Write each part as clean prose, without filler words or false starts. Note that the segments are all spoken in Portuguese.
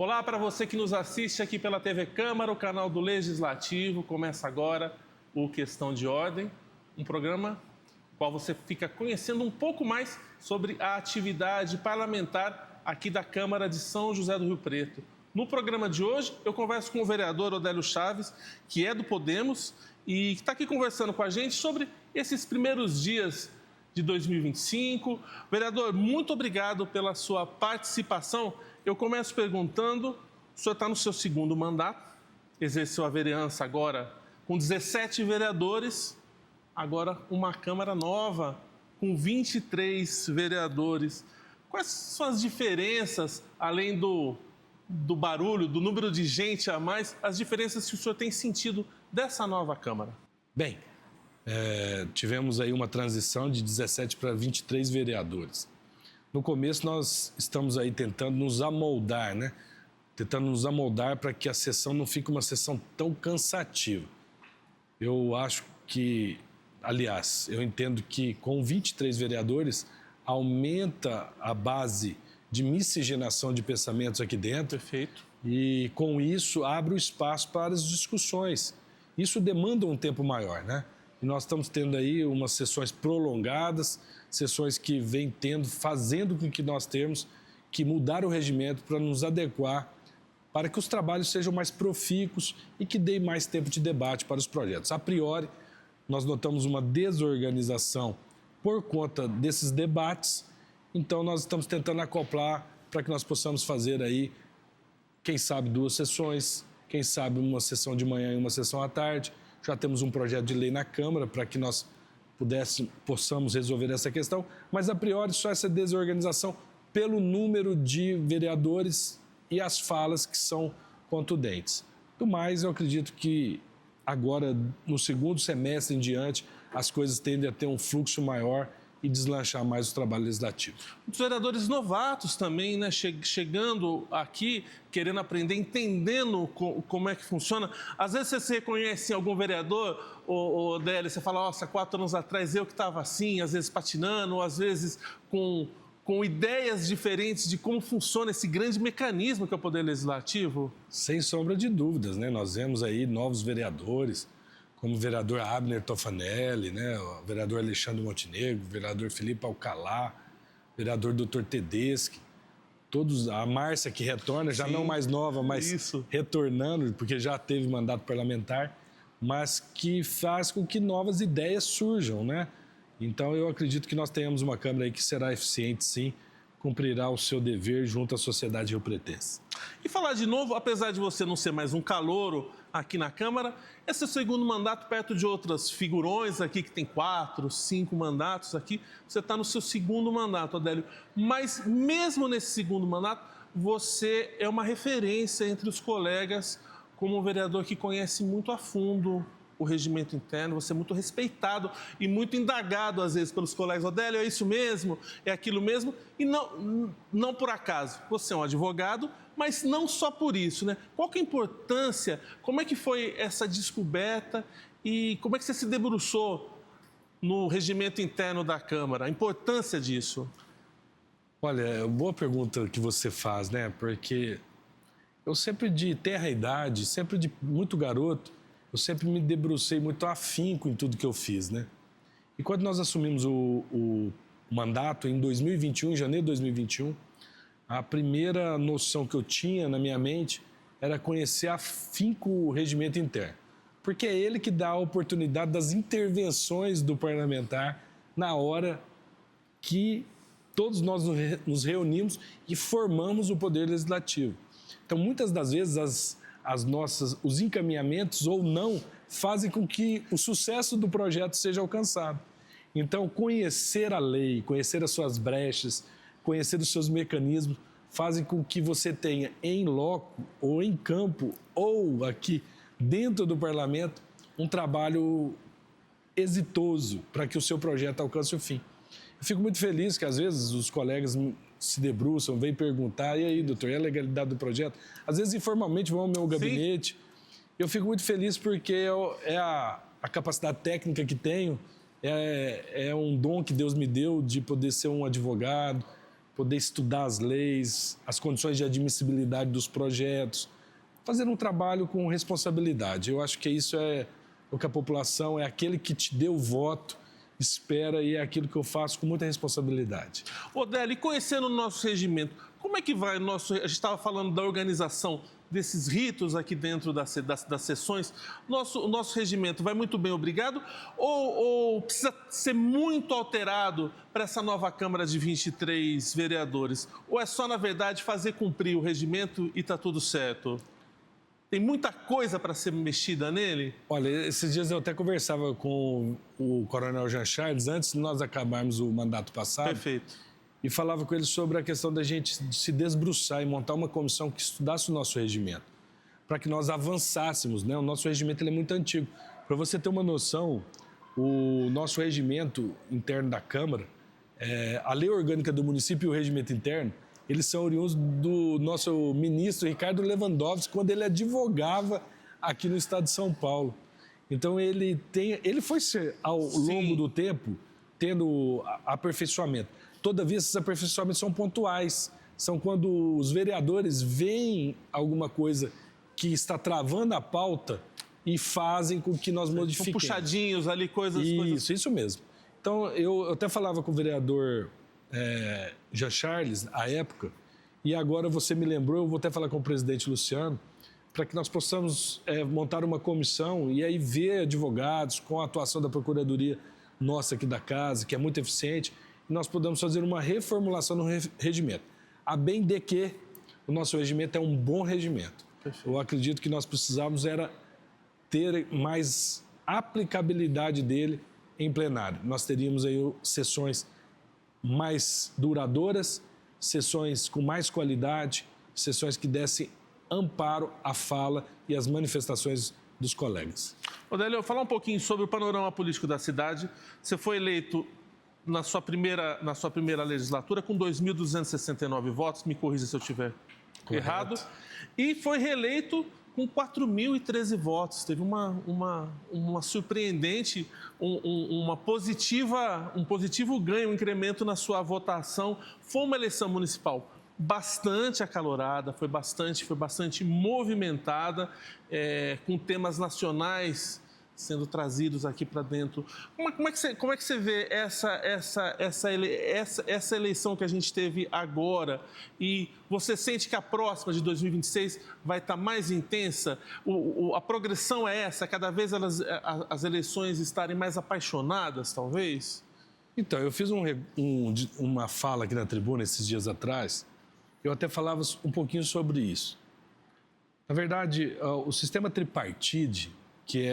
Olá para você que nos assiste aqui pela TV Câmara, o canal do Legislativo. Começa agora o Questão de Ordem, um programa no qual você fica conhecendo um pouco mais sobre a atividade parlamentar aqui da Câmara de São José do Rio Preto. No programa de hoje, eu converso com o vereador Odélio Chaves, que é do Podemos, e que está aqui conversando com a gente sobre esses primeiros dias de 2025. Vereador, muito obrigado pela sua participação. Eu começo perguntando, o senhor está no seu segundo mandato, exerceu a vereança agora com 17 vereadores, agora uma Câmara nova com 23 vereadores. Quais são as diferenças, além do barulho, do número de gente a mais, as diferenças que o senhor tem sentido dessa nova Câmara? Bem, tivemos aí uma transição de 17 para 23 vereadores. No começo nós estamos aí tentando nos amoldar, né? Tentando nos amoldar para que a sessão não fique uma sessão tão cansativa. Eu acho que, aliás, eu entendo que com 23 vereadores aumenta a base de miscigenação de pensamentos aqui dentro. Perfeito. E com isso abre o espaço para as discussões. Isso demanda um tempo maior, né? E nós estamos tendo aí umas sessões prolongadas, sessões que vêm fazendo com que nós temos que mudar o regimento para nos adequar, para que os trabalhos sejam mais profícuos e que deem mais tempo de debate para os projetos. A priori, nós notamos uma desorganização por conta desses debates, então nós estamos tentando acoplar para que nós possamos fazer aí, quem sabe, 2 sessões, quem sabe uma sessão de manhã e uma sessão à tarde. Já temos um projeto de lei na Câmara para que nós possamos resolver essa questão, mas a priori só essa desorganização pelo número de vereadores e as falas que são contundentes. Do mais, eu acredito que agora, no segundo semestre em diante, as coisas tendem a ter um fluxo maior e deslanchar mais o trabalho legislativo. Os vereadores novatos também, né, chegando aqui, querendo aprender, entendendo como é que funciona. Às vezes você se reconhece em algum vereador, Odélio, você fala, nossa, 4 anos atrás eu que estava assim, às vezes patinando, ou às vezes com ideias diferentes de como funciona esse grande mecanismo que é o Poder Legislativo? Sem sombra de dúvidas, né? Nós vemos aí novos vereadores, como o vereador Abner Tofanelli, né? O vereador Alexandre Montenegro, o vereador Felipe Alcalá, o vereador Dr. Tedeschi, todos, a Márcia que retorna, já não mais nova, mas retornando, porque já teve mandato parlamentar, mas que faz com que novas ideias surjam, né? Então eu acredito que nós tenhamos uma Câmara aí que será eficiente, sim, cumprirá o seu dever junto à sociedade riopretense. E falar de novo, apesar de você não ser mais um calouro aqui na Câmara, esse é o segundo mandato perto de outras figurões aqui que tem 4, 5 mandatos aqui. Você está no seu segundo mandato, Odélio. Mas mesmo nesse segundo mandato, você é uma referência entre os colegas como um vereador que conhece muito a fundo o regimento interno, você é muito respeitado e muito indagado, às vezes, pelos colegas. Odélio, é isso mesmo? É aquilo mesmo? E não por acaso. Você é um advogado, mas não só por isso, né? Qual que é a importância? Como é que foi essa descoberta e como é que você se debruçou no regimento interno da Câmara? A importância disso? Olha, boa pergunta que você faz, né? Porque eu sempre de tenra idade, sempre de muito garoto, eu sempre me debrucei muito afinco em tudo que eu fiz, né? E quando nós assumimos o mandato em 2021, em janeiro de 2021, a primeira noção que eu tinha na minha mente era conhecer afinco o regimento interno. Porque é ele que dá a oportunidade das intervenções do parlamentar na hora que todos nós nos reunimos e formamos o Poder Legislativo. Então, muitas das vezes, os encaminhamentos ou não fazem com que o sucesso do projeto seja alcançado. Então, conhecer a lei, conhecer as suas brechas, conhecer os seus mecanismos, fazem com que você tenha em loco, ou em campo, ou aqui dentro do parlamento, um trabalho exitoso para que o seu projeto alcance o fim. Eu fico muito feliz que, às vezes, os colegas se debruçam, vêm perguntar, e aí, doutor, é a legalidade do projeto? Às vezes, informalmente, vão ao meu gabinete. Eu fico muito feliz porque é a capacidade técnica que tenho, é um dom que Deus me deu de poder ser um advogado, poder estudar as leis, as condições de admissibilidade dos projetos, fazer um trabalho com responsabilidade. Eu acho que isso é o que a população, é aquele que te deu o voto, espera, e é aquilo que eu faço com muita responsabilidade. Odélio, conhecendo o nosso regimento, como é que vai o nosso... A gente estava falando da organização desses ritos aqui dentro das sessões. O nosso regimento vai muito bem, obrigado? Ou precisa ser muito alterado para essa nova Câmara de 23 vereadores? Ou é só, na verdade, fazer cumprir o regimento e está tudo certo? Tem muita coisa para ser mexida nele? Olha, esses dias eu até conversava com o Coronel Jean Charles, antes de nós acabarmos o mandato passado. Perfeito. E falava com ele sobre a questão da gente se desbruçar e montar uma comissão que estudasse o nosso regimento, para que nós avançássemos, né? O nosso regimento ele é muito antigo. Para você ter uma noção, o nosso regimento interno da Câmara, a lei orgânica do município e o regimento interno, eles são oriundos do nosso ministro Ricardo Lewandowski, quando ele advogava aqui no estado de São Paulo. Então, ele foi, ao longo do tempo, tendo aperfeiçoamento. Todavia, esses aperfeiçoamentos são pontuais. São quando os vereadores veem alguma coisa que está travando a pauta e fazem com que nós modifiquemos. São puxadinhos ali, coisas... Isso mesmo. Então, eu até falava com o vereador Jean Charles, à época, e agora você me lembrou, eu vou até falar com o presidente Luciano, para que nós possamos montar uma comissão e aí ver advogados com a atuação da Procuradoria nossa aqui da casa, que é muito eficiente, e nós podemos fazer uma reformulação no regimento. A bem de que o nosso regimento é um bom regimento. Perfeito. Eu acredito que nós precisávamos era ter mais aplicabilidade dele em plenário. Nós teríamos aí sessões mais duradouras, sessões com mais qualidade, sessões que dessem amparo à fala e às manifestações dos colegas. Odélio, falar um pouquinho sobre o panorama político da cidade. Você foi eleito na sua primeira legislatura com 2.269 votos, me corrija se eu estiver errado, e foi reeleito com 4.013 votos. Teve uma surpreendente, um positivo ganho, um incremento na sua votação. Foi uma eleição municipal bastante acalorada, foi bastante movimentada, com temas nacionais sendo trazidos aqui para dentro. Como é que você vê essa eleição que a gente teve agora? E você sente que a próxima, de 2026, vai estar mais intensa? A progressão é essa? Cada vez as eleições estarem mais apaixonadas, talvez? Então, eu fiz uma fala aqui na tribuna esses dias atrás. Eu até falava um pouquinho sobre isso. Na verdade, o sistema tripartite, que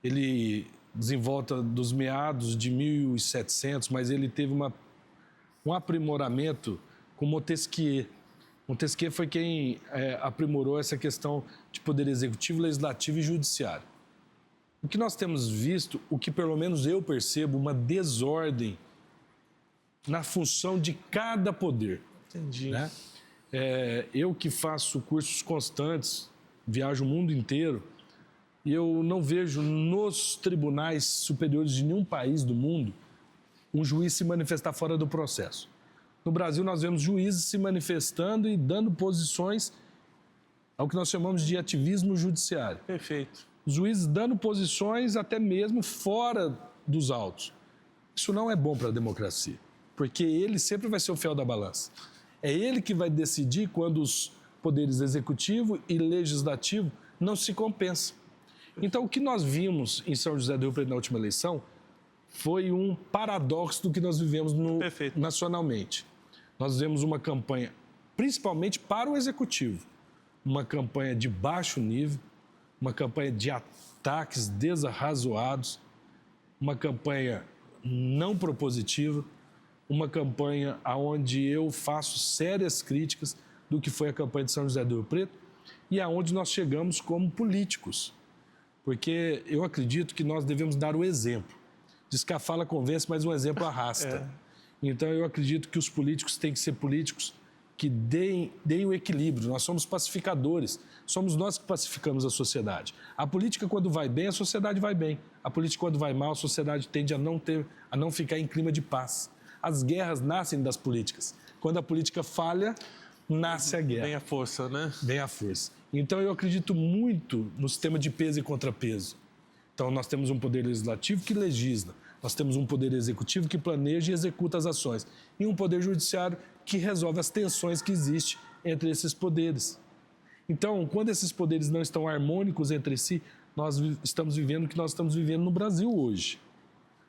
ele desenvolta dos meados de 1700, mas ele teve um aprimoramento com Montesquieu. Montesquieu foi quem aprimorou essa questão de poder executivo, legislativo e judiciário. O que nós temos visto, o que pelo menos eu percebo, uma desordem na função de cada poder. Entendi. Né? Eu que faço cursos constantes, viajo o mundo inteiro, e eu não vejo nos tribunais superiores de nenhum país do mundo um juiz se manifestar fora do processo. No Brasil, nós vemos juízes se manifestando e dando posições ao que nós chamamos de ativismo judiciário. Perfeito. Os juízes dando posições até mesmo fora dos autos. Isso não é bom para a democracia, porque ele sempre vai ser o fiel da balança. É ele que vai decidir quando os poderes executivo e legislativo não se compensam. Então, o que nós vimos em São José do Rio Preto na última eleição foi um paradoxo do que nós vivemos nacionalmente. Nós vivemos uma campanha, principalmente para o executivo, uma campanha de baixo nível, uma campanha de ataques desarrazoados, uma campanha não propositiva, uma campanha onde eu faço sérias críticas do que foi a campanha de São José do Rio Preto e aonde nós chegamos como políticos. Porque eu acredito que nós devemos dar o exemplo. Diz que a fala convence, mas um exemplo arrasta. Então, eu acredito que os políticos têm que ser políticos que deem o equilíbrio. Nós somos pacificadores. Somos nós que pacificamos a sociedade. A política, quando vai bem, a sociedade vai bem. A política, quando vai mal, a sociedade tende a não ficar em clima de paz. As guerras nascem das políticas. Quando a política falha, nasce a guerra. Vem a força, né? Vem a força. Então, eu acredito muito no sistema de peso e contrapeso. Então, nós temos um poder legislativo que legisla, nós temos um poder executivo que planeja e executa as ações, e um poder judiciário que resolve as tensões que existem entre esses poderes. Então, quando esses poderes não estão harmônicos entre si, nós estamos vivendo o que nós estamos vivendo no Brasil hoje.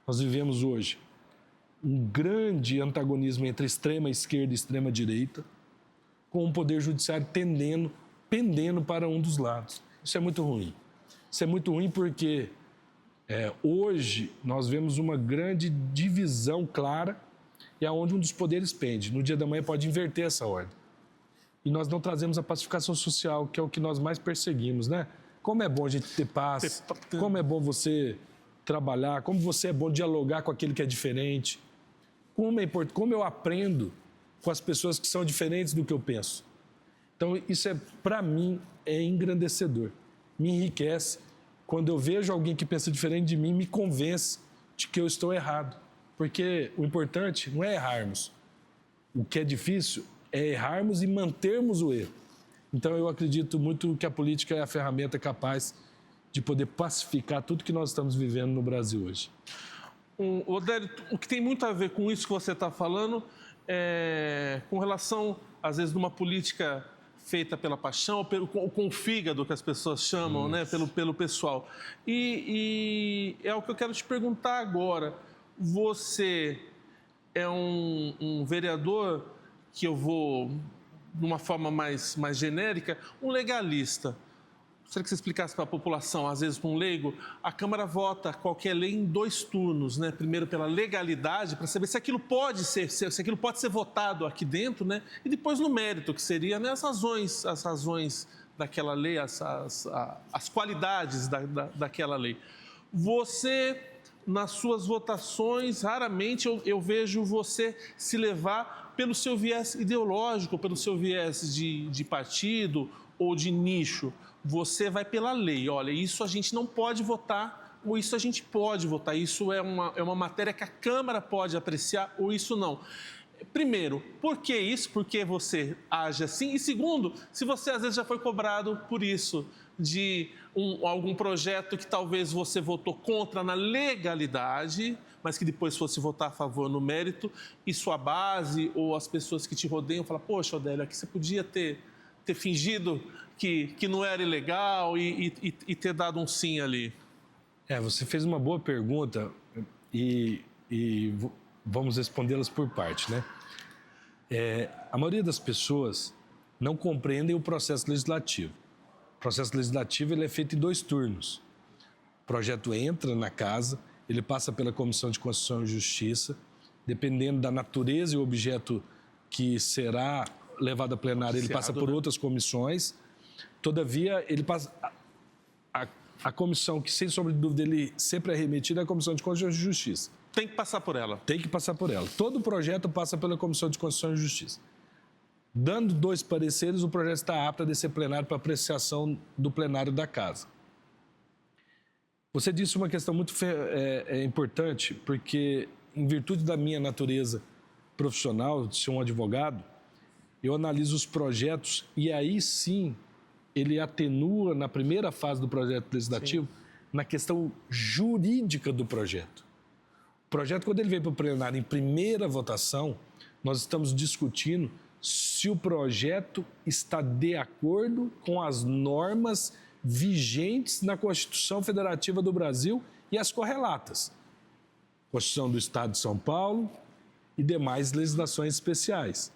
Nós vivemos hoje um grande antagonismo entre extrema esquerda e extrema direita, com o poder judiciário pendendo para um dos lados. Isso é muito ruim. Isso é muito ruim porque hoje nós vemos uma grande divisão clara e aonde um dos poderes pende. No dia da manhã pode inverter essa ordem. E nós não trazemos a pacificação social, que é o que nós mais perseguimos, né? Como é bom a gente ter paz, como é bom você trabalhar, como você é bom dialogar com aquele que é diferente, como é importante, como eu aprendo com as pessoas que são diferentes do que eu penso. Então, isso para mim, é engrandecedor, me enriquece. Quando eu vejo alguém que pensa diferente de mim, me convence de que eu estou errado. Porque o importante não é errarmos. O que é difícil é errarmos e mantermos o erro. Então, eu acredito muito que a política é a ferramenta capaz de poder pacificar tudo que nós estamos vivendo no Brasil hoje. Odélio, o que tem muito a ver com isso que você está falando é com relação, às vezes, de uma política feita pela paixão, com o fígado, que as pessoas chamam, né? Pelo pessoal. E é o que eu quero te perguntar agora. Você é um vereador, que eu vou, de uma forma mais genérica, um legalista. Gostaria que você explicasse para a população, às vezes para um leigo, a Câmara vota qualquer lei em 2 turnos, né? Primeiro pela legalidade, para saber se aquilo pode ser votado aqui dentro, né? E depois no mérito, que seria, né, as razões daquela lei, as qualidades daquela lei. Você, nas suas votações, raramente eu vejo você se levar pelo seu viés ideológico, pelo seu viés de partido ou de nicho. Você vai pela lei. Olha, isso a gente não pode votar, ou isso a gente pode votar. Isso é uma matéria que a Câmara pode apreciar, ou isso não. Primeiro, por que isso? Por que você age assim? E segundo, se você às vezes já foi cobrado por isso, de algum projeto que talvez você votou contra na legalidade, mas que depois fosse votar a favor no mérito, e sua base ou as pessoas que te rodeiam falam, poxa, Odélio, aqui você podia ter fingido que não era ilegal e ter dado um sim ali. Você fez uma boa pergunta e vamos respondê-las por parte, né? A maioria das pessoas não compreendem o processo legislativo. O processo legislativo ele é feito em 2 turnos. O projeto entra na casa, ele passa pela Comissão de Constituição e Justiça, dependendo da natureza e o objeto que será levado a plenário, ele passa por outras comissões. Todavia, ele passa... A comissão que, sem sombra de dúvida, ele sempre é remetida é a Comissão de Constituição e Justiça. Tem que passar por ela. Tem que passar por ela. Todo projeto passa pela Comissão de Constituição e Justiça. Dando 2 pareceres, o projeto está apto a descer plenário para apreciação do plenário da Casa. Você disse uma questão muito importante, porque, em virtude da minha natureza profissional, de ser um advogado, eu analiso os projetos e aí sim ele atenua na primeira fase do projeto legislativo na questão jurídica do projeto. O projeto, quando ele vem para o plenário em primeira votação, nós estamos discutindo se o projeto está de acordo com as normas vigentes na Constituição Federativa do Brasil e as correlatas. Constituição do Estado de São Paulo e demais legislações especiais.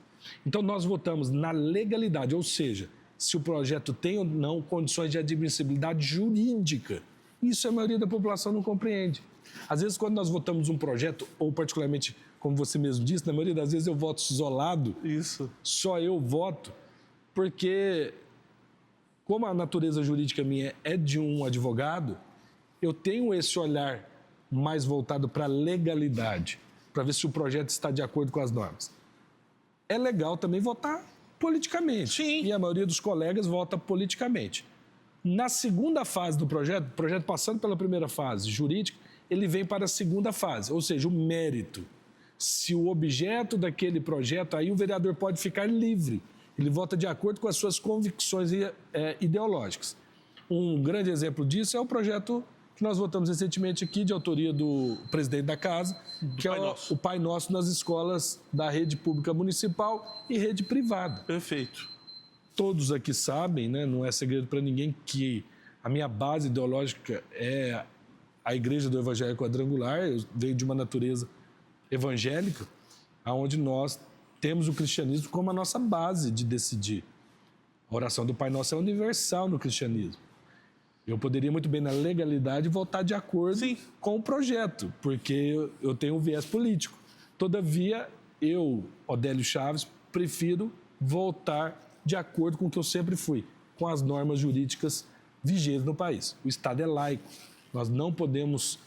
Então, nós votamos na legalidade, ou seja, se o projeto tem ou não condições de admissibilidade jurídica. Isso a maioria da população não compreende. Às vezes, quando nós votamos um projeto, ou particularmente, como você mesmo disse, na maioria das vezes eu voto isolado. Isso. Só eu voto, porque como a natureza jurídica minha é de um advogado, eu tenho esse olhar mais voltado para a legalidade, para ver se o projeto está de acordo com as normas. É legal também votar politicamente. Sim. E a maioria dos colegas vota politicamente. Na segunda fase do projeto, o projeto passando pela primeira fase jurídica, ele vem para a segunda fase, ou seja, o mérito. Se o objeto daquele projeto, aí o vereador pode ficar livre. Ele vota de acordo com as suas convicções ideológicas. Um grande exemplo disso é o projeto que nós votamos recentemente aqui, de autoria do presidente da Casa, que é o Pai Nosso nas escolas da rede pública municipal e rede privada. Perfeito. Todos aqui sabem, né, não é segredo para ninguém, que a minha base ideológica é a Igreja do Evangelho Quadrangular. Eu venho de uma natureza evangélica, onde nós temos o cristianismo como a nossa base de decidir. A oração do Pai Nosso é universal no cristianismo. Eu poderia muito bem, na legalidade, votar de acordo com o projeto, porque eu tenho um viés político. Todavia, eu, Odélio Chaves, prefiro votar de acordo com o que eu sempre fui, com as normas jurídicas vigentes no país. O Estado é laico. Nós não podemos,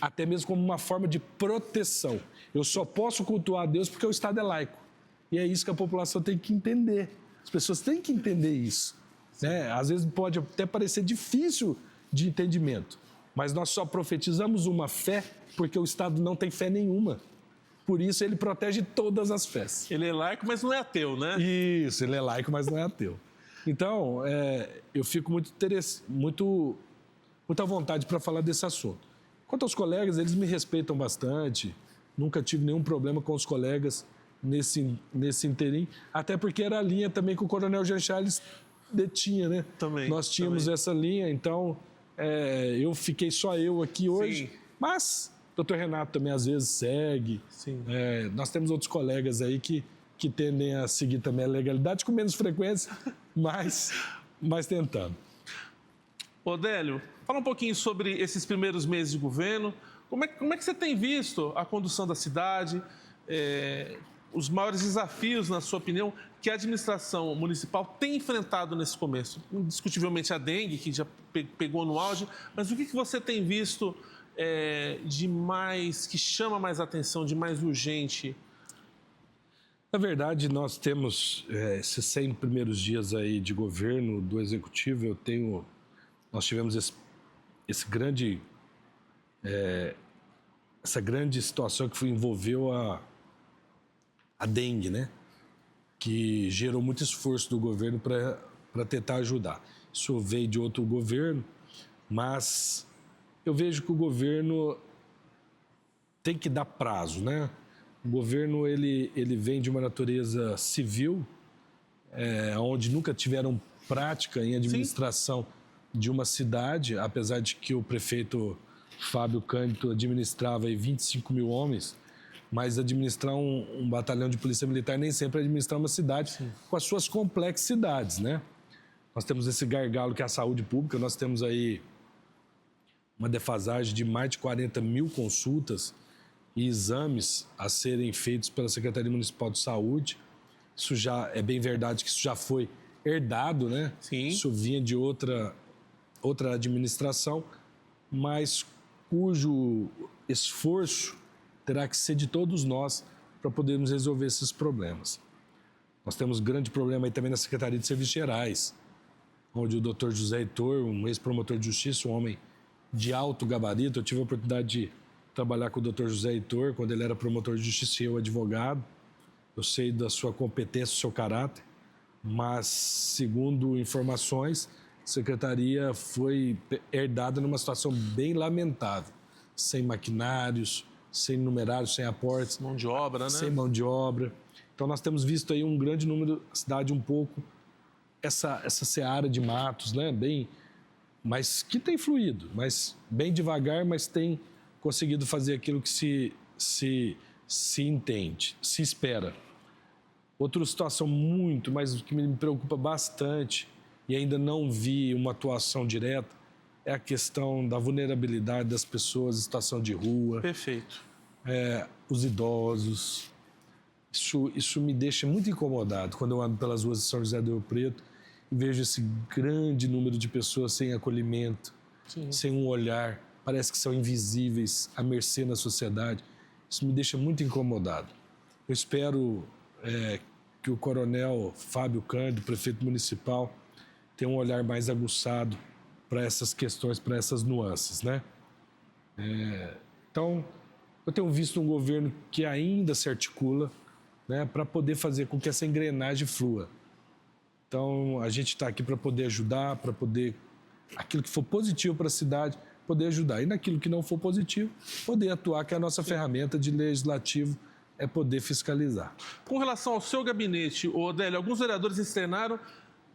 até mesmo como uma forma de proteção. Eu só posso cultuar a Deus porque o Estado é laico. E é isso que a população tem que entender. As pessoas têm que entender isso. Né? Às vezes pode até parecer difícil de entendimento, mas nós só profetizamos uma fé porque o Estado não tem fé nenhuma. Por isso ele protege todas as fés. Ele é laico, mas não é ateu, né? Isso, ele é laico, mas não é ateu. Então, eu fico muito à vontade para falar desse assunto. Quanto aos colegas, eles me respeitam bastante, nunca tive nenhum problema com os colegas nesse interim, até porque era a linha também que o Coronel Jean Charles detinha, né? Nós tínhamos essa linha, então eu fiquei só eu aqui hoje, sim. Mas o Dr. Renato também às vezes segue. Nós temos outros colegas aí que tendem a seguir também a legalidade com menos frequência, mas tentando. Odélio, fala um pouquinho sobre esses primeiros meses de governo. Como é que você tem visto a condução da cidade? Os maiores desafios, na sua opinião, que a administração municipal tem enfrentado nesse começo? Indiscutivelmente a dengue, que já pegou no auge, mas o que você tem visto de mais, que chama mais atenção, de mais urgente? Na verdade, nós temos esses 100 primeiros dias aí de governo do Executivo. Nós tivemos essa grande situação que envolveu a dengue, né? Que gerou muito esforço do governo para tentar ajudar. Isso veio de outro governo, mas eu vejo que o governo tem que dar prazo, né? O governo ele vem de uma natureza civil, onde nunca tiveram prática em administração de uma cidade, apesar de que o prefeito Fábio Cândido administrava aí 25 mil homens, mas administrar um batalhão de polícia militar nem sempre é administrar uma cidade com as suas complexidades, né? Nós temos esse gargalo que é a saúde pública, nós temos aí uma defasagem de mais de 40 mil consultas e exames a serem feitos pela Secretaria Municipal de Saúde. Isso já é bem verdade que isso já foi herdado, né? Sim. Isso vinha de outra administração, mas cujo esforço terá que ser de todos nós para podermos resolver esses problemas. Nós temos grande problema aí também na Secretaria de Serviços Gerais, onde o Dr. José Heitor, um ex-promotor de justiça, um homem de alto gabarito, eu tive a oportunidade de trabalhar com o Dr. José Heitor quando ele era promotor de justiça e eu advogado. Eu sei da sua competência, do seu caráter, mas, segundo informações, a secretaria foi herdada numa situação bem lamentável, sem maquinários, sem numerários, sem aportes. Mão de obra, né? Sem mão de obra. Então, nós temos visto aí um grande número, a cidade um pouco, essa seara de matos, né? Mas que tem fluído, mas bem devagar, mas tem conseguido fazer aquilo que se entende, se espera. Outra situação mas que me preocupa bastante e ainda não vi uma atuação direta é a questão da vulnerabilidade das pessoas em situação de rua. Perfeito. Os idosos. Isso me deixa muito incomodado quando eu ando pelas ruas de São José do Rio Preto e vejo esse grande número de pessoas sem acolhimento, sem um olhar, parece que são invisíveis, à mercê na sociedade. Isso me deixa muito incomodado. Eu espero que o coronel Fábio Cândido, prefeito municipal, tenha um olhar mais aguçado para essas questões, para essas nuances, né? Então, eu tenho visto um governo que ainda se articula, né, para poder fazer com que essa engrenagem flua. Então, a gente está aqui para poder ajudar, para poder, aquilo que for positivo para a cidade, poder ajudar. E naquilo que não for positivo, poder atuar, que é a nossa ferramenta de legislativo é poder fiscalizar. Com relação ao seu gabinete, Odélio, alguns vereadores externaram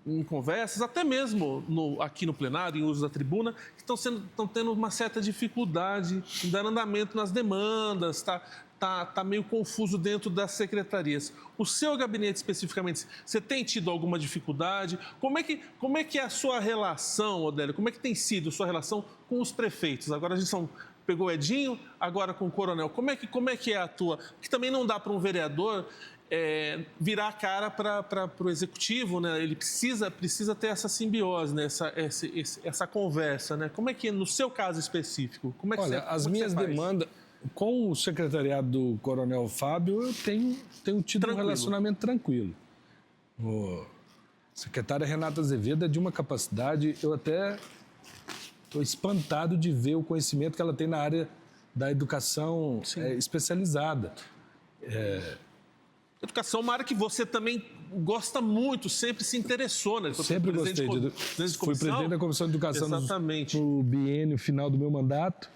em conversas, até mesmo aqui no plenário, em uso da tribuna, que estão tendo uma certa dificuldade em dar andamento nas demandas, tá meio confuso dentro das secretarias. O seu gabinete, especificamente, você tem tido alguma dificuldade? Como é que é a sua relação, Odélio? Como é que tem sido a sua relação com os prefeitos? Agora a gente pegou o Edinho, agora com o Coronel. Como é que é a tua? Porque também não dá para um vereador virar a cara para o executivo, né? Ele precisa ter essa simbiose, né? essa conversa, né? Como é que, no seu caso específico, como é que Olha, as minhas demandas, com o secretariado do Coronel Fábio, eu tenho tido um relacionamento tranquilo. O secretária Renata Azevedo é de uma capacidade, eu até estou espantado de ver o conhecimento que ela tem na área da educação especializada. Educação é uma área que você também gosta muito, sempre se interessou, né? Sempre gostei. Fui presidente da Comissão de Educação no biênio final do meu mandato.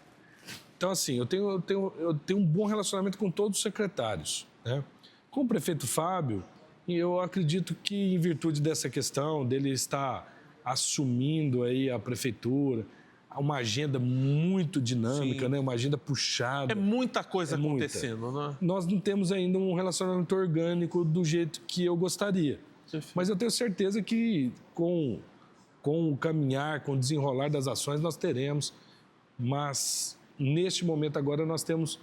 Então, assim, eu tenho um bom relacionamento com todos os secretários, né? Com o prefeito Fábio, eu acredito que, em virtude dessa questão, dele estar assumindo aí a prefeitura, uma agenda muito dinâmica, né? Uma agenda puxada. É muita coisa acontecendo, né? Nós não temos ainda um relacionamento orgânico do jeito que eu gostaria. Mas eu tenho certeza que com o caminhar, com o desenrolar das ações, nós teremos. Mas, neste momento agora, nós temos,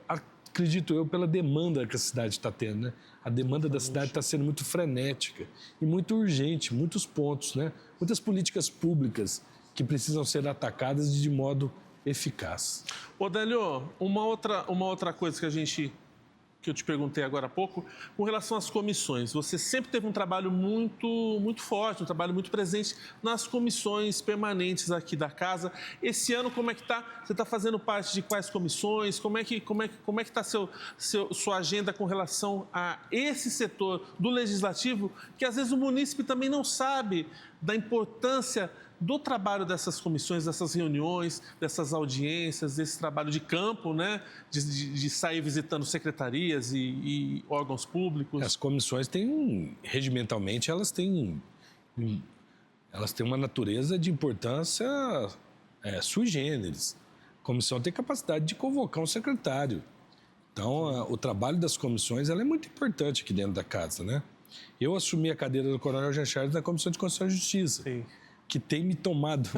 acredito eu, pela demanda que a cidade está tendo, né? A demanda da cidade está sendo muito frenética e muito urgente, muitos pontos, né? Muitas políticas públicas que precisam ser atacadas de modo eficaz. Odélio, uma outra coisa que eu te perguntei agora há pouco, com relação às comissões. Você sempre teve um trabalho muito forte, um trabalho muito presente nas comissões permanentes aqui da casa. Esse ano, como é que está? Você está fazendo parte de quais comissões? Como é que está sua agenda com relação a esse setor do legislativo, que às vezes o munícipe também não sabe da importância do trabalho dessas comissões, dessas reuniões, dessas audiências, desse trabalho de campo, né? De sair visitando secretarias e órgãos públicos. As comissões regimentalmente, elas têm uma natureza de importância sui generis. A comissão tem capacidade de convocar um secretário. Então, o trabalho das comissões é muito importante aqui dentro da casa, né? Eu assumi a cadeira do Coronel Jean Charles na Comissão de Constituição e Justiça. Sim. Que tem me tomado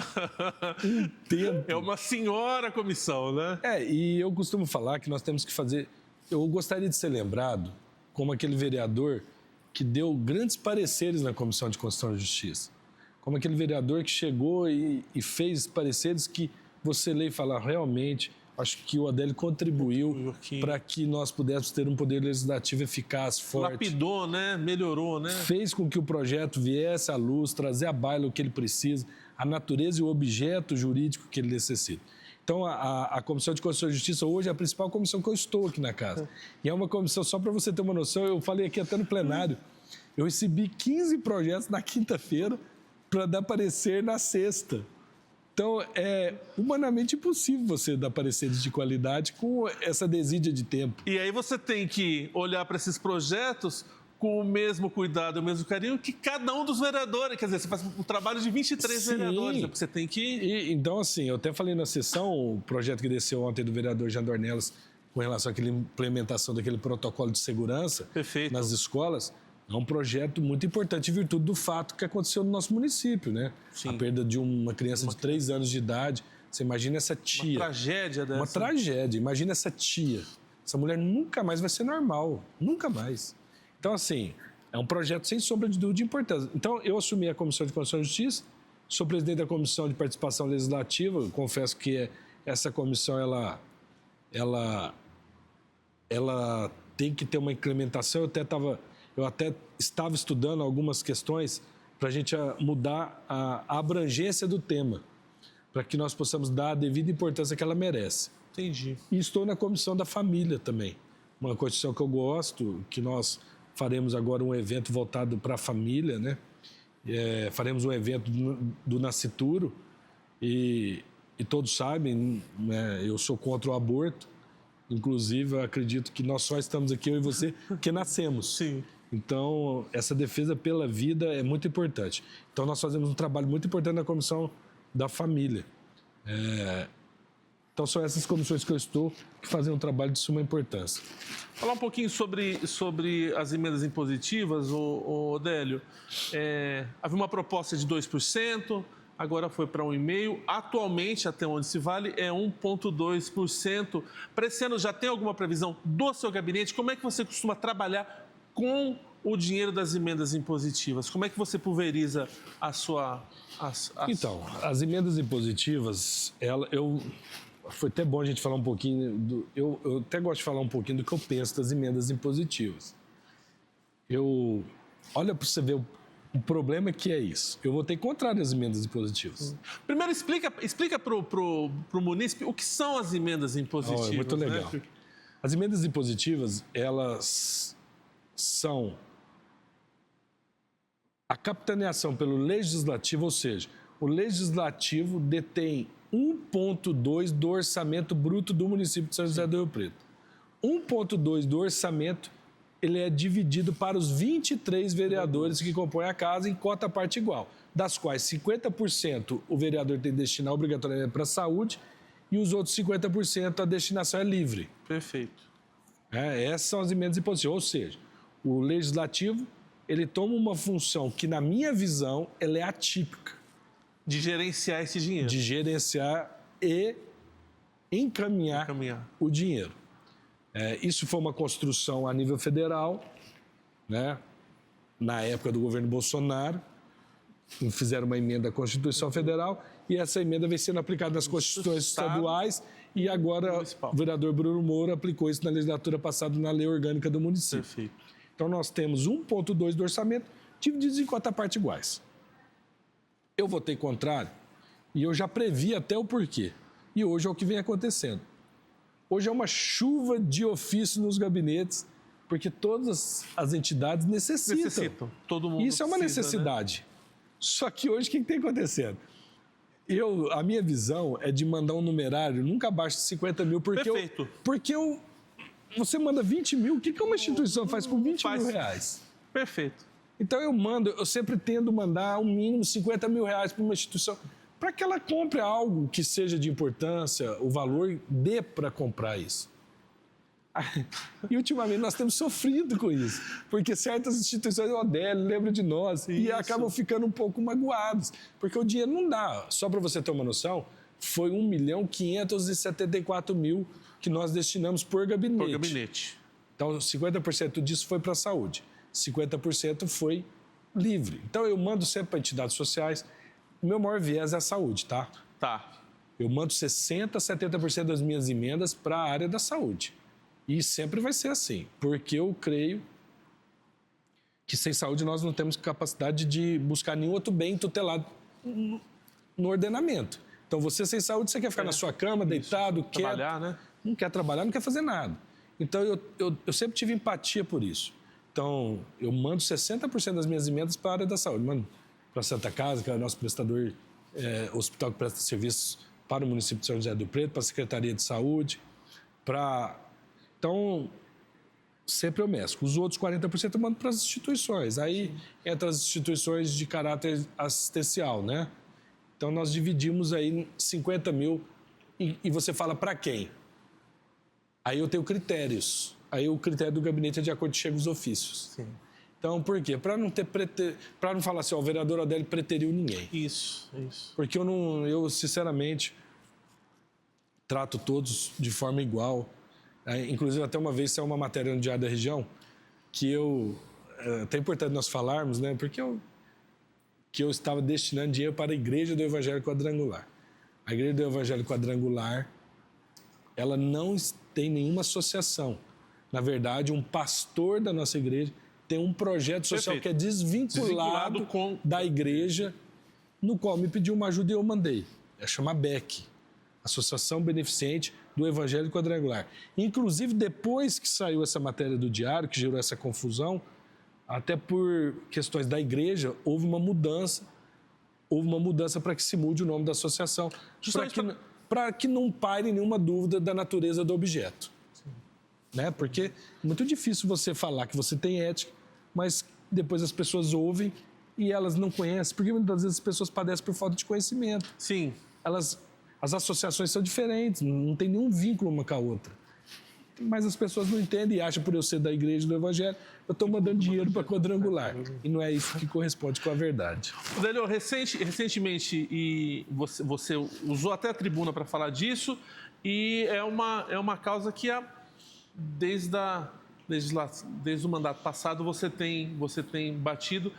um tempo. É uma senhora comissão, né? E eu costumo falar que nós temos que fazer... Eu gostaria de ser lembrado como aquele vereador que deu grandes pareceres na Comissão de Constituição e Justiça. Como aquele vereador que chegou e fez pareceres que você lê e fala, realmente, acho que o Odélio contribuiu para que nós pudéssemos ter um poder legislativo eficaz, forte. Lapidou, né? Melhorou, né? Fez com que o projeto viesse à luz, trazer à baila o que ele precisa, a natureza e o objeto jurídico que ele necessita. Então, a Comissão de Constituição e Justiça hoje é a principal comissão que eu estou aqui na casa. E é uma comissão, só para você ter uma noção, eu falei aqui até no plenário, eu recebi 15 projetos na quinta-feira para dar parecer na sexta. Então, é humanamente impossível você dar pareceres de qualidade com essa desídia de tempo. E aí você tem que olhar para esses projetos com o mesmo cuidado, o mesmo carinho que cada um dos vereadores. Quer dizer, você faz um trabalho de 23 vereadores, né? Porque você tem que... Então, assim, eu até falei na sessão, o projeto que desceu ontem do vereador Jean Dornelas com relação àquela implementação daquele protocolo de segurança nas escolas, é um projeto muito importante em virtude do fato que aconteceu no nosso município, né? A perda de uma criança de 3 anos de idade. Você imagina essa tia. Uma tragédia dessa. Uma tragédia. Imagina essa tia. Essa mulher nunca mais vai ser normal. Nunca mais. Então, assim, é um projeto sem sombra de dúvida de importância. Então, eu assumi a Comissão de Constituição e Justiça, sou presidente da Comissão de Participação Legislativa. Eu confesso que essa comissão, ela tem que ter uma incrementação. Eu até estava estudando algumas questões para a gente mudar a abrangência do tema. para que nós possamos dar a devida importância que ela merece. Entendi. E estou na comissão da família também. Uma constituição que eu gosto, que nós faremos agora um evento voltado para a família, né? Faremos um evento do Nascituro e todos sabem, né, eu sou contra o aborto. Inclusive, eu acredito que nós só estamos aqui, eu e você, porque nascemos. Sim. Então, essa defesa pela vida é muito importante. Então, nós fazemos um trabalho muito importante na comissão da família. Então, são essas comissões que eu estou que fazem um trabalho de suma importância. Falar um pouquinho sobre as emendas impositivas, Odélio. Havia uma proposta de 2%, agora foi para 1,5%. Atualmente, até onde se vale, é 1,2%. Para esse ano, já tem alguma previsão do seu gabinete? Como é que você costuma trabalhar com o dinheiro das emendas impositivas? Como é que você pulveriza a sua... Então, as emendas impositivas, foi até bom a gente falar um pouquinho, eu até gosto de falar um pouquinho do que eu penso das emendas impositivas. Olha para você ver o problema que é isso. Eu votei contrário às emendas impositivas. Primeiro, explica para o munícipe o que são as emendas impositivas. Muito legal. Né? As emendas impositivas, elas são a capitaneação pelo legislativo, ou seja, o legislativo detém 1,2% do orçamento bruto do município de São José do Rio Preto. 1,2% do orçamento, ele é dividido para os 23 vereadores que compõem a casa em cota parte igual, das quais 50% o vereador tem que destinar obrigatoriamente para a saúde e os outros 50% a destinação é livre. Perfeito. Essas são as emendas impositivas, ou seja, o legislativo ele toma uma função que, na minha visão, ela é atípica. De gerenciar esse dinheiro. De gerenciar e encaminhar. O dinheiro. Isso foi uma construção a nível federal, né? Na época do governo Bolsonaro, fizeram uma emenda à Constituição Federal e essa emenda vem sendo aplicada nas constituições estaduais e agora municipal. O vereador Bruno Moura aplicou isso na legislatura passada na lei orgânica do município. Perfeito. Então, nós temos 1,2% do orçamento divididos em cota parte iguais. Eu votei contrário e eu já previ até o porquê. E hoje é o que vem acontecendo. Hoje é uma chuva de ofício nos gabinetes, porque todas as entidades necessitam. Todo mundo Isso é uma necessidade. Né? Só que hoje o que tem acontecendo? A minha visão é de mandar um numerário nunca abaixo de 50 mil, porque você manda 20 mil, o que uma instituição faz com 20 mil reais? Perfeito. Então eu sempre tendo mandar um mínimo 50 mil reais para uma instituição, para que ela compre algo que seja de importância, o valor dê para comprar isso. E ultimamente nós temos sofrido com isso, porque certas instituições, Odélio, lembram de nós, e acabam ficando um pouco magoados, porque o dinheiro não dá. Só para você ter uma noção, foi 1.574.000 que nós destinamos por gabinete. Então, 50% disso foi para a saúde, 50% foi livre. Então, eu mando sempre para entidades sociais. O meu maior viés é a saúde, tá? Eu mando 60%, 70% das minhas emendas para a área da saúde. E sempre vai ser assim, porque eu creio que sem saúde nós não temos capacidade de buscar nenhum outro bem tutelado no ordenamento. Então, você sem saúde, você quer ficar na sua cama, deitado, quieto. Trabalhar, né? Não quer trabalhar, não quer fazer nada. Então, eu sempre tive empatia por isso. Então, eu mando 60% das minhas emendas para a área da saúde. Mando para a Santa Casa, que é o nosso prestador, hospital que presta serviços para o município de São José do Preto, para a Secretaria de Saúde, Então, sempre eu mesclo. Os outros 40% eu mando para as instituições. Aí entra as instituições de caráter assistencial, né? Então, nós dividimos aí 50 mil e você fala para quem? Aí eu tenho critérios. Aí o critério do gabinete é de acordo com chega os ofícios. Sim. Então, por quê? Para não falar assim, o vereador Odélio preteriu ninguém. Isso. Porque eu sinceramente, trato todos de forma igual. Inclusive, até uma vez saiu uma matéria no Diário da Região que é até importante nós falarmos, né? Porque eu estava destinando dinheiro para a Igreja do Evangelho Quadrangular. A Igreja do Evangelho Quadrangular, ela não tem nenhuma associação. Na verdade, um pastor da nossa igreja tem um projeto social que é desvinculado da igreja, no qual me pediu uma ajuda e eu mandei. chama ABEC, Associação Beneficente do Evangelho Quadrangular. Inclusive, depois que saiu essa matéria do Diário, que gerou essa confusão, até por questões da igreja, houve uma mudança para que se mude o nome da associação, para que não paire nenhuma dúvida da natureza do objeto. Né? Porque é muito difícil você falar que você tem ética, mas depois as pessoas ouvem e elas não conhecem, porque muitas vezes as pessoas padecem por falta de conhecimento. Sim. As associações são diferentes, não tem nenhum vínculo uma com a outra. Mas as pessoas não entendem e acham, por eu ser da igreja do Evangelho, eu estou mandando dinheiro para Quadrangular. E não é isso que corresponde com a verdade. Delio, recentemente, e você usou até a tribuna para falar disso, e é uma causa que desde o mandato passado você tem batido,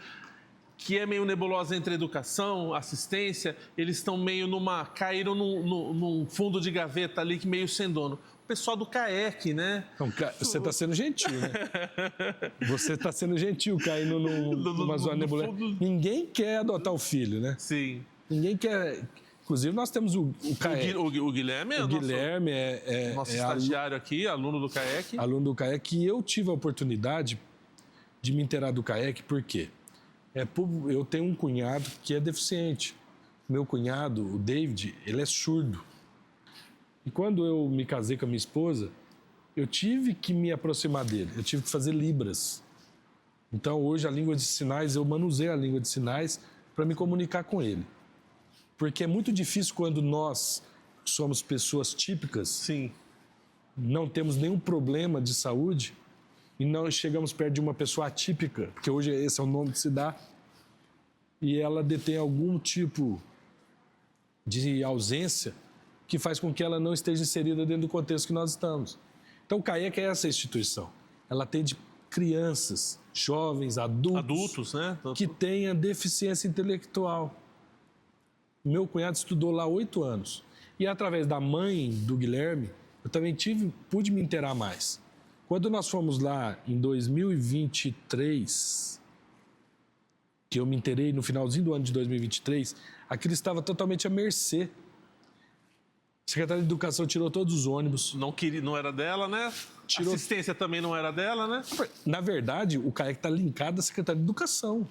que é meio nebulosa entre educação, assistência, eles estão meio caíram num fundo de gaveta ali, que meio sem dono. O pessoal do CAEC, né? Não, você está sendo gentil, né? Você está sendo gentil, caindo numa zona nebulosa. Ninguém quer adotar o filho, né? Sim. Ninguém quer... Inclusive, nós temos o CAEC. O Guilherme é nosso estagiário aqui, aluno do CAEC. Aluno do CAEC. E eu tive a oportunidade de me inteirar do CAEC, por quê? Eu tenho um cunhado que é deficiente. Meu cunhado, o David, ele é surdo. E quando eu me casei com a minha esposa, eu tive que me aproximar dele. Eu tive que fazer libras. Então, hoje, a língua de sinais, eu manuseio a língua de sinais para me comunicar com ele. Porque é muito difícil quando nós somos pessoas típicas, sim, não temos nenhum problema de saúde e não chegamos perto de uma pessoa atípica, porque hoje esse é o nome que se dá, e ela detém algum tipo de ausência que faz com que ela não esteja inserida dentro do contexto que nós estamos. Então, o CAEC é essa instituição. Ela atende crianças, jovens, adultos, né? Que tenham deficiência intelectual. Meu cunhado estudou lá 8 anos. E através da mãe do Guilherme, eu também pude me inteirar mais. Quando nós fomos lá em 2023, que eu me inteirei no finalzinho do ano de 2023, aquilo estava totalmente à mercê. A Secretaria de Educação tirou todos os ônibus. Não era dela, né? Assistência também não era dela, né? Na verdade, o CAEC está linkado à Secretaria de Educação.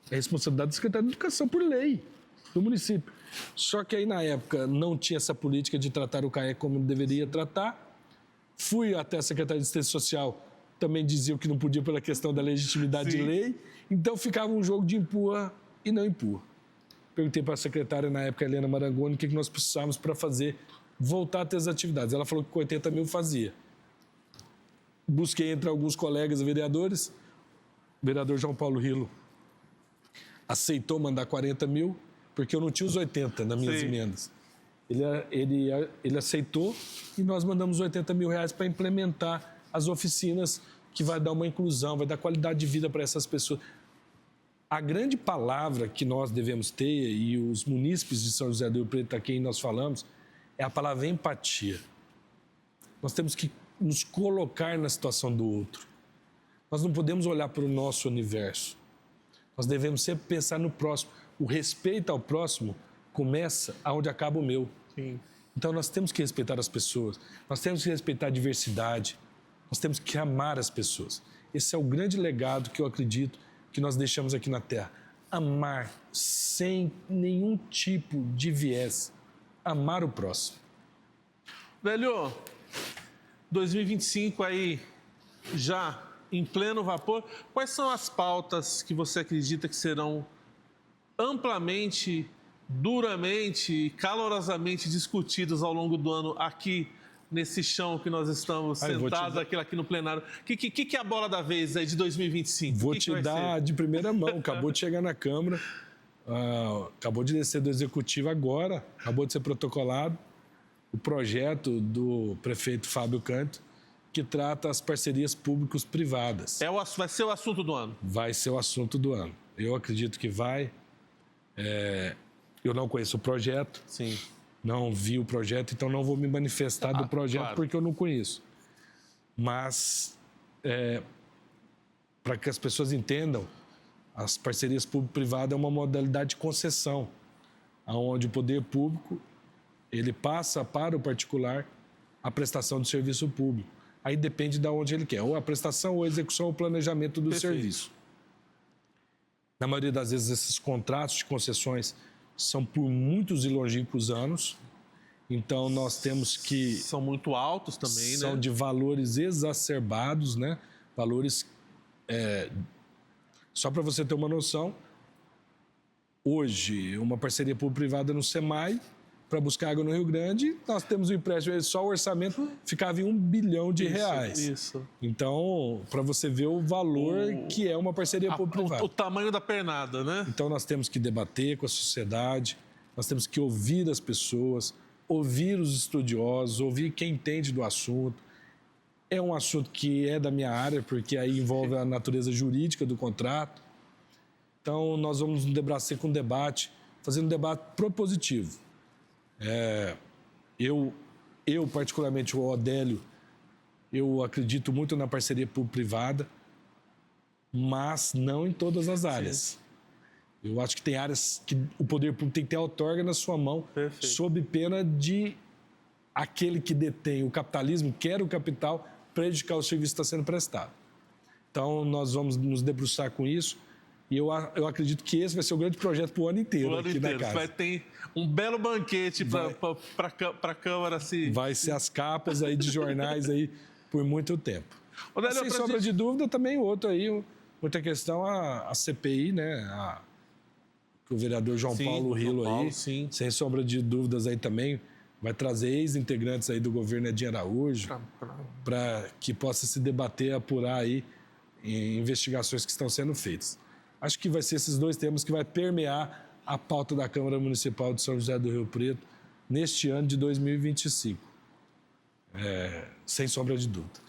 É responsabilidade da Secretaria de Educação por lei do município. Só que aí, na época, não tinha essa política de tratar o CAEC como deveria tratar. Fui até a Secretaria de Assistência Social, também diziam que não podia pela questão da legitimidade de lei. Então, ficava um jogo de empurra e não empurra. Perguntei para a secretária, na época, Helena Marangoni, o que nós precisávamos para voltar a ter as atividades. Ela falou que com 80 mil fazia. Busquei entre alguns colegas vereadores. O vereador João Paulo Rilo aceitou mandar 40 mil, porque eu não tinha os 80 nas minhas emendas. Ele aceitou e nós mandamos 80 mil reais para implementar as oficinas que vai dar uma inclusão, vai dar qualidade de vida para essas pessoas. A grande palavra que nós devemos ter, e os munícipes de São José do Rio Preto, a quem nós falamos, é a palavra empatia. Nós temos que nos colocar na situação do outro. Nós não podemos olhar para o nosso universo. Nós devemos sempre pensar no próximo. O respeito ao próximo começa aonde acaba o meu. Sim. Então, nós temos que respeitar as pessoas, nós temos que respeitar a diversidade, nós temos que amar as pessoas. Esse é o grande legado que eu acredito que nós deixamos aqui na Terra. Amar sem nenhum tipo de viés. Amar o próximo. Velho, 2025 aí já em pleno vapor. Quais são as pautas que você acredita que serão amplamente, duramente e calorosamente discutidas ao longo do ano aqui nesse chão que nós estamos sentados aqui no plenário? O que é a bola da vez aí de 2025? Vou te dar de primeira mão. Acabou de chegar na Câmara, acabou de descer do Executivo agora, acabou de ser protocolado o projeto do prefeito Fábio Canto, que trata as parcerias públicos-privadas. Vai ser o assunto do ano? Vai ser o assunto do ano. Eu acredito que vai. Eu não conheço o projeto. Sim. Não vi o projeto, então não vou me manifestar do projeto, porque eu não conheço. Mas, para que as pessoas entendam, as parcerias público-privadas é uma modalidade de concessão. onde o poder público ele passa para o particular a prestação do serviço público. Aí depende de onde ele quer, ou a prestação, ou a execução, ou o planejamento do serviço. Na maioria das vezes, esses contratos de concessões são por muitos e longínquos anos. Então, nós temos que... São muito altos também, né? São de valores exacerbados, né? Valores... Só para você ter uma noção, hoje, uma parceria público-privada no SEMAI, para buscar água no Rio Grande, nós temos um empréstimo, só o orçamento ficava em R$1 bilhão. Isso. Então, para você ver o valor que é uma parceria público-privada. O tamanho da pernada, né? Então, nós temos que debater com a sociedade, nós temos que ouvir as pessoas, ouvir os estudiosos, ouvir quem entende do assunto. É um assunto que é da minha área, porque aí envolve a natureza jurídica do contrato. Então, nós vamos nos debruçar com um debate, fazendo um debate propositivo. Eu, particularmente, o Odélio, eu acredito muito na parceria público-privada, mas não em todas as áreas. Sim. Eu acho que tem áreas que o poder público tem que ter a outorga na sua mão, perfeito, sob pena de aquele que detém o capitalismo, quer o capital, prejudicar o serviço que está sendo prestado. Então, nós vamos nos debruçar com isso. E eu acredito que esse vai ser o grande projeto para o ano inteiro. Na casa. Vai ter um belo banquete para a Câmara. Vai ser as capas aí de jornais aí por muito tempo. Odélio, sem sombra de dúvida, também outro aí, outra questão, a CPI, né? Que o vereador João Paulo Rilo aí, sem sombra de dúvidas aí também, vai trazer ex-integrantes aí do governo Edinho Araújo para que possa se debater, apurar aí em investigações que estão sendo feitas. Acho que vai ser esses dois temas que vai permear a pauta da Câmara Municipal de São José do Rio Preto neste ano de 2025. Sem sombra de dúvida.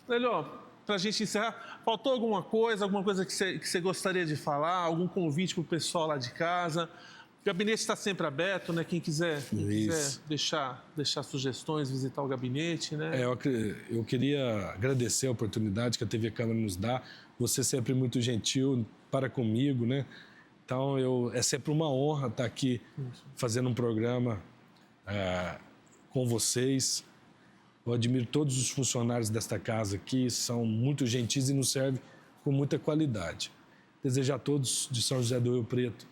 Odélio, para a gente encerrar, faltou alguma coisa que você gostaria de falar? Algum convite para o pessoal lá de casa? O gabinete está sempre aberto, né? Quem quiser deixar sugestões, visitar o gabinete, né? Eu queria agradecer a oportunidade que a TV Câmara nos dá. Você é sempre muito gentil para comigo, né? Então, é sempre uma honra estar aqui fazendo um programa com vocês. Eu admiro todos os funcionários desta casa aqui, são muito gentis e nos servem com muita qualidade. Desejo a todos de São José do Rio Preto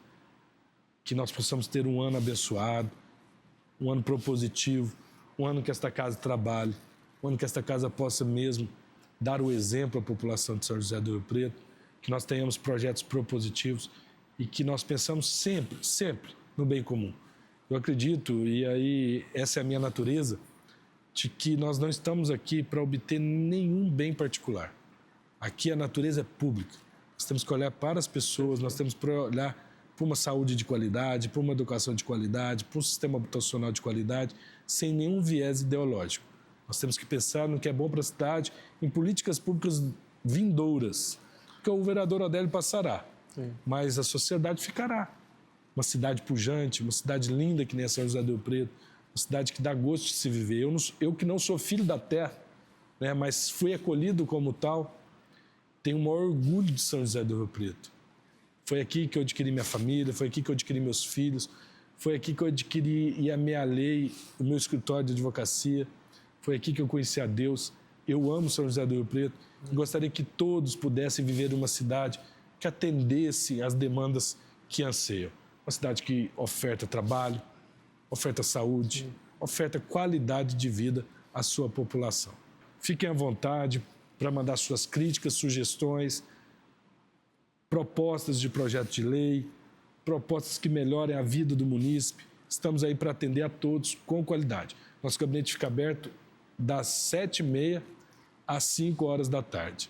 que nós possamos ter um ano abençoado, um ano propositivo, um ano que esta casa trabalhe, um ano que esta casa possa mesmo dar o exemplo à população de São José do Rio Preto, que nós tenhamos projetos propositivos e que nós pensamos sempre no bem comum. Eu acredito, e aí essa é a minha natureza, de que nós não estamos aqui para obter nenhum bem particular. Aqui a natureza é pública. Nós temos que olhar para as pessoas, nós temos que olhar para uma saúde de qualidade, para uma educação de qualidade, para um sistema habitacional de qualidade, sem nenhum viés ideológico. Nós temos que pensar no que é bom para a cidade, em políticas públicas vindouras, que o vereador Odélio passará, mas a sociedade ficará. Uma cidade pujante, uma cidade linda que nem a São José do Rio Preto, uma cidade que dá gosto de se viver. Eu que não sou filho da terra, né, mas fui acolhido como tal, tenho o maior orgulho de São José do Rio Preto. Foi aqui que eu adquiri minha família, foi aqui que eu adquiri meus filhos, foi aqui que eu adquiri e amealhei o meu escritório de advocacia, foi aqui que eu conheci a Deus. Eu amo São José do Rio Preto e gostaria que todos pudessem viver uma cidade que atendesse às demandas que anseiam. Uma cidade que oferta trabalho, oferta saúde, oferta qualidade de vida à sua população. Fiquem à vontade para mandar suas críticas, sugestões, propostas de projeto de lei, propostas que melhorem a vida do munícipe. Estamos aí para atender a todos com qualidade. Nosso gabinete fica aberto das 7h30 às 5h da tarde.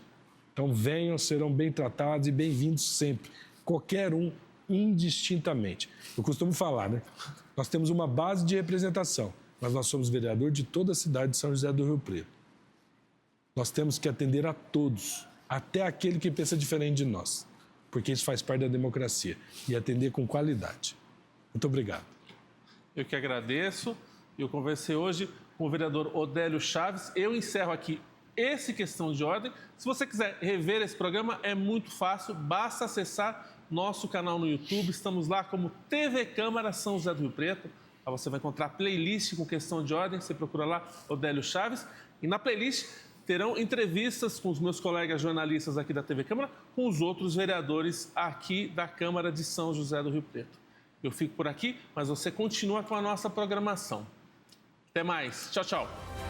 Então venham, serão bem tratados e bem-vindos sempre. Qualquer um, indistintamente. Eu costumo falar, né? Nós temos uma base de representação, mas nós somos vereador de toda a cidade de São José do Rio Preto. Nós temos que atender a todos, até aquele que pensa diferente de nós, porque isso faz parte da democracia, e atender com qualidade. Muito obrigado. Eu que agradeço. Eu conversei hoje com o vereador Odélio Chaves. Eu encerro aqui esse Questão de Ordem. Se você quiser rever esse programa, é muito fácil, basta acessar nosso canal no YouTube. Estamos lá como TV Câmara São José do Rio Preto. Lá você vai encontrar playlist com questão de ordem. Você procura lá Odélio Chaves. E na playlist terão entrevistas com os meus colegas jornalistas aqui da TV Câmara, com os outros vereadores aqui da Câmara de São José do Rio Preto. Eu fico por aqui, mas você continua com a nossa programação. Até mais. Tchau, tchau.